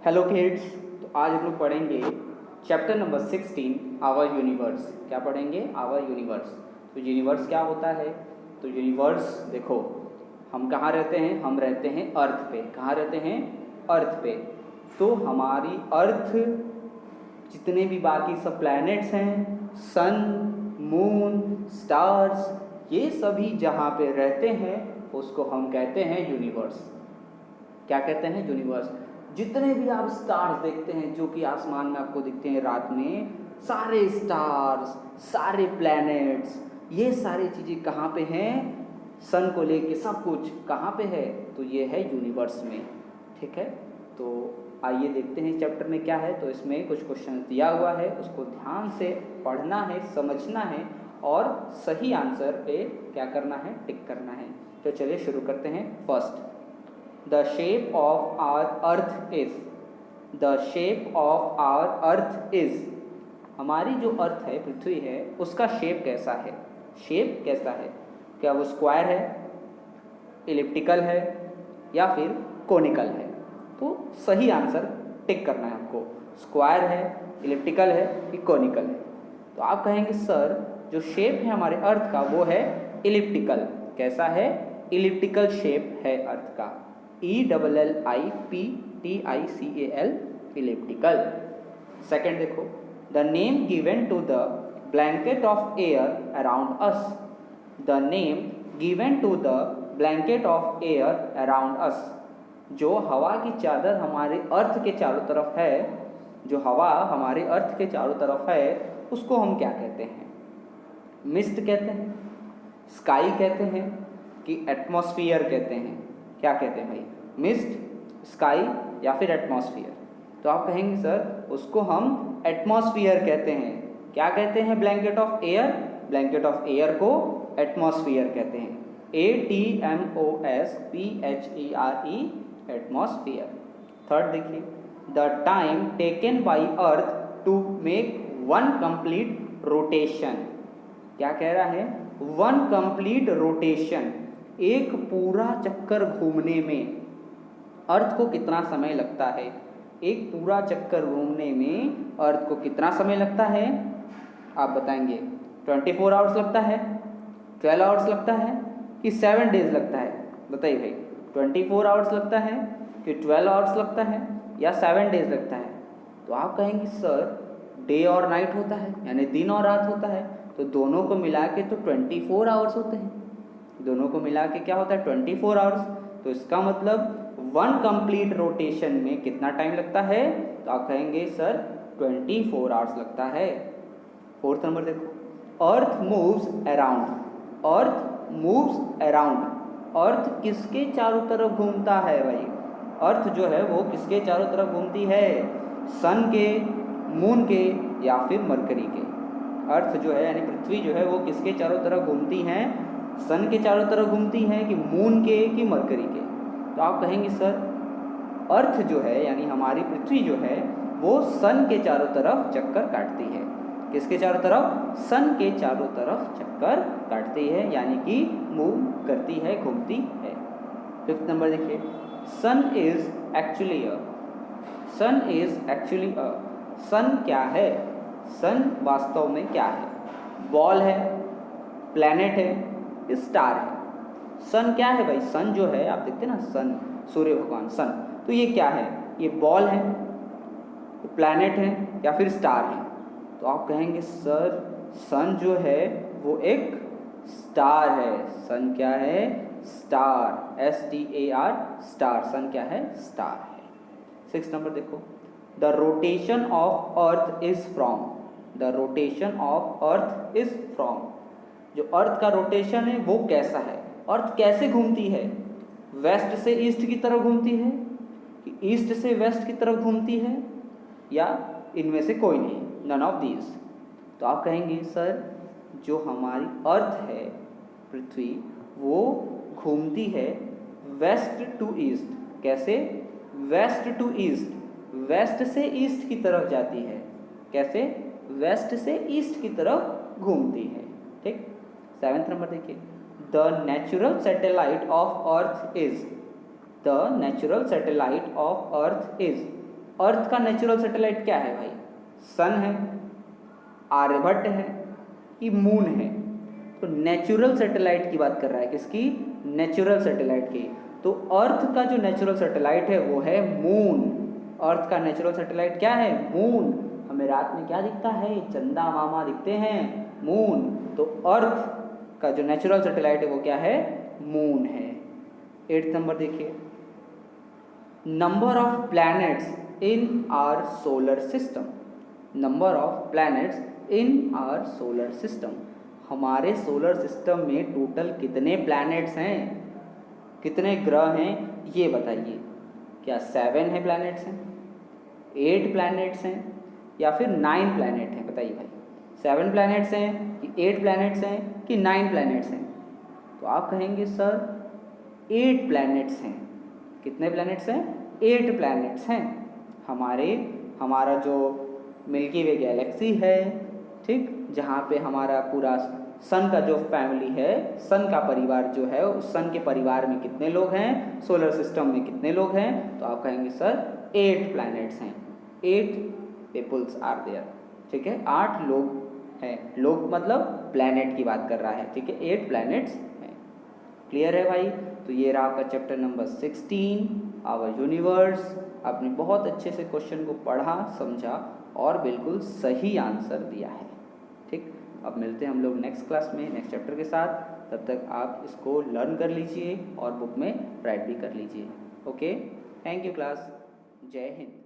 Hello kids. तो आज हम लोग पढ़ेंगे चैप्टर नंबर 16 आवर यूनिवर्स। क्या पढ़ेंगे? Our universe. तो यूनिवर्स क्या होता है? तो यूनिवर्स देखो, हम कहाँ रहते हैं? हम रहते हैं अर्थ पे। कहाँ रहते हैं? अर्थ पे। तो हमारी अर्थ, जितने भी बाकी सब प्लैनेट्स हैं, सन, मून, स्टार्स, ये सभी जहाँ पे रहते हैं उसको हम कहते हैं यूनिवर्स। क्या कहते हैं? यूनिवर्स। जितने भी आप स्टार्स देखते हैं जो कि आसमान में आपको दिखते हैं रात में, सारे स्टार्स, सारे प्लैनेट्स, ये सारी चीज़ें कहाँ पे हैं? सन को लेके सब कुछ कहाँ पे है? तो ये है यूनिवर्स में। ठीक है, तो आइए देखते हैं चैप्टर में क्या है। तो इसमें कुछ क्वेश्चन दिया हुआ है, उसको ध्यान से पढ़ना है, समझना है और सही आंसर पे क्या करना है? टिक करना है। तो चलिए शुरू करते हैं। First, The shape of our earth is, the shape of our earth is, हमारी जो अर्थ है, पृथ्वी है, उसका शेप कैसा है? शेप कैसा है? क्या वो स्क्वायर है, इलिप्टिकल है या फिर कोनिकल है? तो सही आंसर टिक करना है हमको। स्क्वायर है, इलिप्टिकल है कि कोनिकल है? तो आप कहेंगे सर जो शेप है हमारे अर्थ का वो है इलिप्टिकल। कैसा है? इलिप्टिकल शेप है अर्थ का। ELLIPTICAL, elliptical. सेकेंड देखो, the name given to the blanket of air around us. The name given to the blanket of air around us. जो हवा की चादर हमारे अर्थ के चारों तरफ है, जो हवा हमारे अर्थ के चारों तरफ है, उसको हम क्या कहते हैं? मिस्ट कहते हैं, स्काई कहते हैं कि एटमॉस्फियर कहते हैं? क्या कहते हैं भाई? मिस्ट, स्काई या फिर एटमॉस्फियर? तो आप कहेंगे सर उसको हम एटमॉस्फियर कहते हैं। क्या कहते हैं? Blanket of air, blanket of air को एटमॉस्फियर कहते हैं। ATMOSPHERE, atmosphere. थर्ड देखिए, the time taken by earth to make one complete rotation. क्या कह रहा है? वन कंप्लीट रोटेशन, एक पूरा चक्कर घूमने में अर्थ को कितना समय लगता है? एक पूरा चक्कर घूमने में अर्थ को कितना समय लगता है? आप बताएंगे 24 आवर्स लगता है, 12 आवर्स लगता है कि 7 डेज लगता है? बताइए भाई, 24 आवर्स लगता है कि 12 आवर्स लगता है या 7 डेज लगता है? तो आप कहेंगे सर डे और नाइट होता है, यानी दिन और रात होता है, तो दोनों को मिला के तो 24 आवर्स होते हैं। दोनों को मिला के क्या होता है? 24 आवर्स। तो इसका मतलब वन कंप्लीट रोटेशन में कितना टाइम लगता है? तो आप कहेंगे सर 24 आवर्स लगता है। फोर्थ नंबर देखो, Earth moves around. Earth moves around, Earth किसके चारों तरफ घूमता है भाई? अर्थ जो है वो किसके चारों तरफ घूमती है? सन के, मून के या फिर मरकरी के? अर्थ जो है यानी पृथ्वी जो है वो किसके चारों तरफ घूमती हैं? सन के चारों तरफ घूमती हैं कि मून के कि मरकरी के? तो आप कहेंगे सर अर्थ जो है यानी हमारी पृथ्वी जो है वो सन के चारों तरफ चक्कर काटती है। किसके चारों तरफ? सन के चारों तरफ चक्कर काटती है, यानी कि मूव करती है, घूमती है। फिफ्थ नंबर देखिए, sun is actually a. Sun is actually a, sun क्या है? सन वास्तव में क्या है? बॉल है, प्लैनेट है, स्टार है? सन क्या है भाई? सन जो है आप देखते हैं ना, सन, सूर्य भगवान, सन, तो ये क्या है? ये बॉल है, प्लैनेट है या फिर स्टार है? तो आप कहेंगे सर सन जो है वो एक स्टार है। सन क्या है? Star, STAR, star. सन क्या है? स्टार है। 6 नंबर देखो, the rotation of Earth is from. The rotation of Earth is from, जो अर्थ का रोटेशन है वो कैसा है? अर्थ कैसे घूमती है? वेस्ट से ईस्ट की तरफ घूमती है कि ईस्ट से वेस्ट की तरफ घूमती है या इनमें से कोई नहीं? None of these. तो आप कहेंगे सर जो हमारी अर्थ है पृथ्वी वो घूमती है वेस्ट टू ईस्ट। कैसे? वेस्ट टू ईस्ट, वेस्ट से ईस्ट की तरफ जाती है। कैसे? वेस्ट से ईस्ट की तरफ घूमती है। ठीक। 7th नंबर देखिए, the natural satellite of Earth is. The natural satellite of Earth is, Earth का नेचुरल सैटेलाइट क्या है भाई? सन है, आर्यभट्ट है कि मून है? तो नेचुरल सैटेलाइट की बात कर रहा है, किसकी? नेचुरल सैटेलाइट की। तो अर्थ का जो नेचुरल सैटेलाइट है वो है मून। अर्थ का नेचुरल सैटेलाइट क्या है? मून। हमें रात में क्या दिखता है? चंदा मामा दिखते हैं, मून। तो अर्थ का जो नेचुरल सैटेलाइट है वो क्या है? मून है। 8th नंबर देखिए, number of planets in our solar system. Number of planets in our solar system, हमारे सोलर सिस्टम में टोटल कितने प्लैनेट्स हैं, कितने ग्रह हैं, ये बताइए। क्या 7 है प्लैनेट्स हैं, 8 प्लैनेट्स हैं, या फिर 9 प्लैनेट हैं? बताइए भाई, 7 प्लैनेट्स हैं कि 8 प्लैनेट्स हैं कि 9 प्लैनेट्स हैं? तो आप कहेंगे सर 8 प्लैनेट्स हैं। कितने प्लैनेट्स हैं? 8 प्लैनेट्स हैं। हमारा जो मिल्की वे गैलेक्सी है, ठीक, जहाँ पे हमारा पूरा सन का जो फैमिली है, सन का परिवार जो है, उस सन के परिवार में कितने लोग हैं, सोलर सिस्टम में कितने लोग हैं? तो आप कहेंगे सर 8 प्लैनेट्स हैं, 8 पीपल्स आर देयर। ठीक है, 8 लोग हैं। लोग मतलब प्लैनेट की बात कर रहा है। ठीक है, 8 प्लैनेट्स हैं। क्लियर है भाई? तो ये रहा आपका चैप्टर नंबर 16 आवर यूनिवर्स। आपने बहुत अच्छे से क्वेश्चन को पढ़ा, समझा और बिल्कुल सही आंसर दिया है। ठीक, अब मिलते हैं हम लोग नेक्स्ट क्लास में नेक्स्ट चैप्टर के साथ। तब तक आप इसको लर्न कर लीजिए और बुक में राइट भी कर लीजिए। ओके, थैंक यू क्लास, जय हिंद।